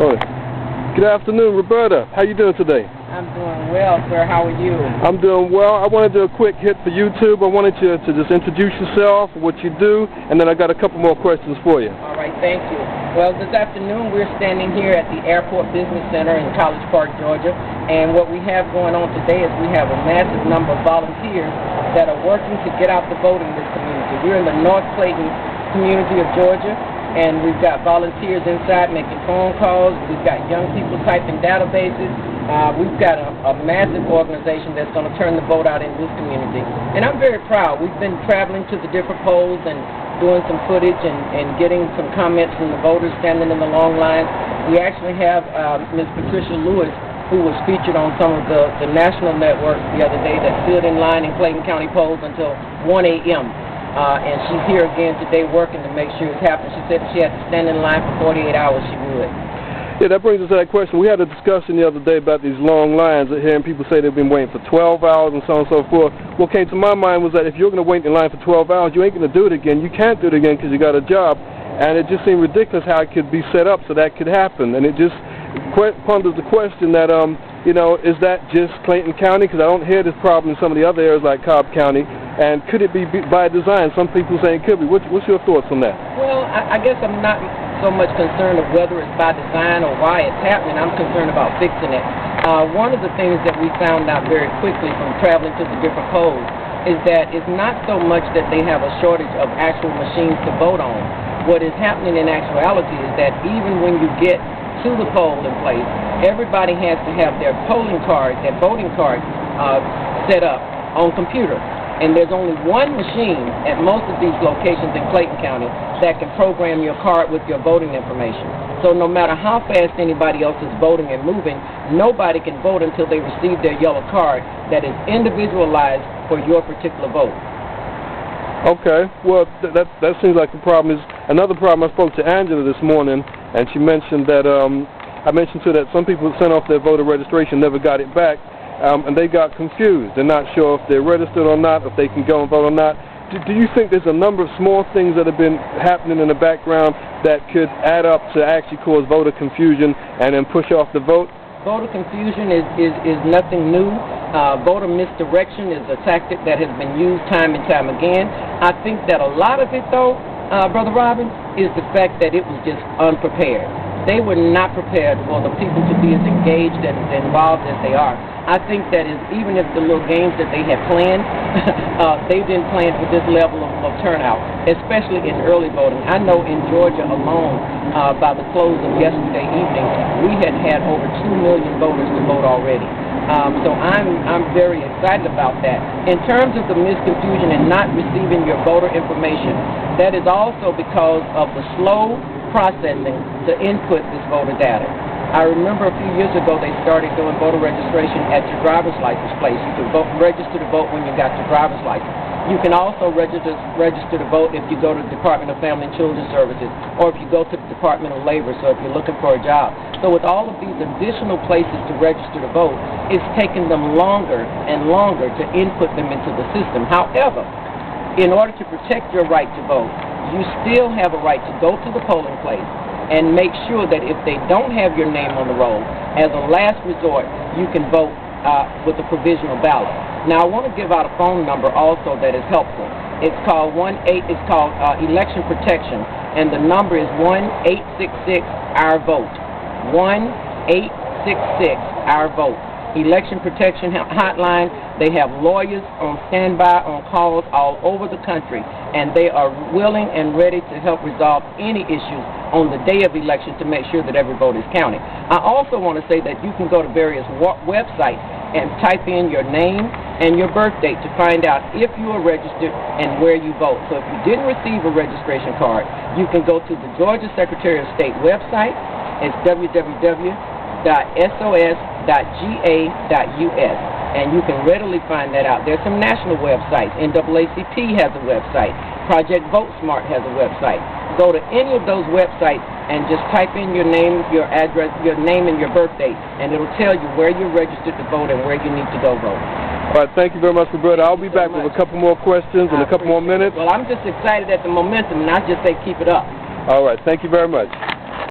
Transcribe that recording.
Oh. Good afternoon, Roberta. How you doing today? I'm doing well, sir. How are you? I'm doing well. I want to do a quick hit for YouTube. I wanted you to just introduce yourself, what you do, and then I got a couple more questions for you. All right, thank you. Well, this afternoon we're standing here at the Airport Business Center in College Park, Georgia, and what we have going on today is we have a massive number of volunteers that are working to get out the vote in this community. We're in the North Clayton community of Georgia, and we've got volunteers inside making phone calls. We've got young people typing databases. We've got a massive organization that's going to turn the vote out in this community. And I'm very proud. We've been traveling to the different polls and doing some footage and getting some comments from the voters standing in the long lines. We actually have Ms. Patricia Lewis, who was featured on some of the national networks the other day, that stood in line in Clayton County polls until 1 a.m. And she's here again today working to make sure it's happening. She said if she had to stand in line for 48 hours, she would. Yeah, that brings us to that question. We had a discussion the other day about these long lines, hearing people say they've been waiting for 12 hours and so on and so forth. What came to my mind was that if you're going to wait in line for 12 hours, you ain't going to do it again. You can't do it again because you got a job. And it just seemed ridiculous how it could be set up so that could happen. And it just ponders the question that, is that just Clayton County? Because I don't hear this problem in some of the other areas like Cobb County. And could it be by design? Some people say it could be. What's your thoughts on that? Well, I guess I'm not so much concerned of whether it's by design or why it's happening. I'm concerned about fixing it. One of the things that we found out very quickly from traveling to the different polls is that it's not so much that they have a shortage of actual machines to vote on. What is happening in actuality is that even when you get to the polling place, everybody has to have their polling card, their voting card set up on computer. And there's only one machine at most of these locations in Clayton County that can program your card with your voting information. So no matter how fast anybody else is voting and moving, nobody can vote until they receive their yellow card that is individualized for your particular vote. Okay, well, that seems like the problem. Is another problem. I spoke to Angela this morning, and she mentioned that, I mentioned to her that some people sent off their voter registration, never got it back. And they got confused. They're not sure if they're registered or not, if they can go and vote or not. Do you think there's a number of small things that have been happening in the background that could add up to actually cause voter confusion and then push off the vote? Voter confusion is nothing new. Voter misdirection is a tactic that has been used time and time again. I think that a lot of it, though, Brother Robin, is the fact that it was just unprepared. They were not prepared for the people to be as engaged and involved as they are. I think that even if the little games that they had planned, they didn't plan for this level of turnout, especially in early voting. I know in Georgia alone, by the close of yesterday evening, we had over 2 million voters to vote already. So I'm very excited about that. In terms of the misconfusion and not receiving your voter information, that is also because of the slow processing to input this voter data. I remember a few years ago they started doing voter registration at your driver's license place. You could register to vote when you got your driver's license. You can also register to vote if you go to the Department of Family and Children's Services or if you go to the Department of Labor, so if you're looking for a job. So with all of these additional places to register to vote, it's taking them longer and longer to input them into the system. However, in order to protect your right to vote, you still have a right to go to the polling place and make sure that if they don't have your name on the roll, as a last resort, you can vote with a provisional ballot. Now, I want to give out a phone number also that is helpful. It's called election protection, and the number is 1-866-OUR-VOTE. 1-866-OUR-VOTE. Election Protection Hotline. They have lawyers on standby, on calls all over the country, and they are willing and ready to help resolve any issues on the day of election to make sure that every vote is counted. I also want to say that you can go to various websites and type in your name and your birth date to find out if you are registered and where you vote. So if you didn't receive a registration card, you can go to the Georgia Secretary of State website. It's www.sos.ga.us, and you can readily find that out. There's some national websites. NAACP has a website. Project Vote Smart has a website. Go to any of those websites and just type in your name, your address, your name and your birth date, and it'll tell you where you're registered to vote and where you need to go vote. All right, thank you very much, Roberta. I'll be back with a couple more questions in a couple more minutes. Well, I'm just excited at the momentum, and I just say keep it up. All right, thank you very much.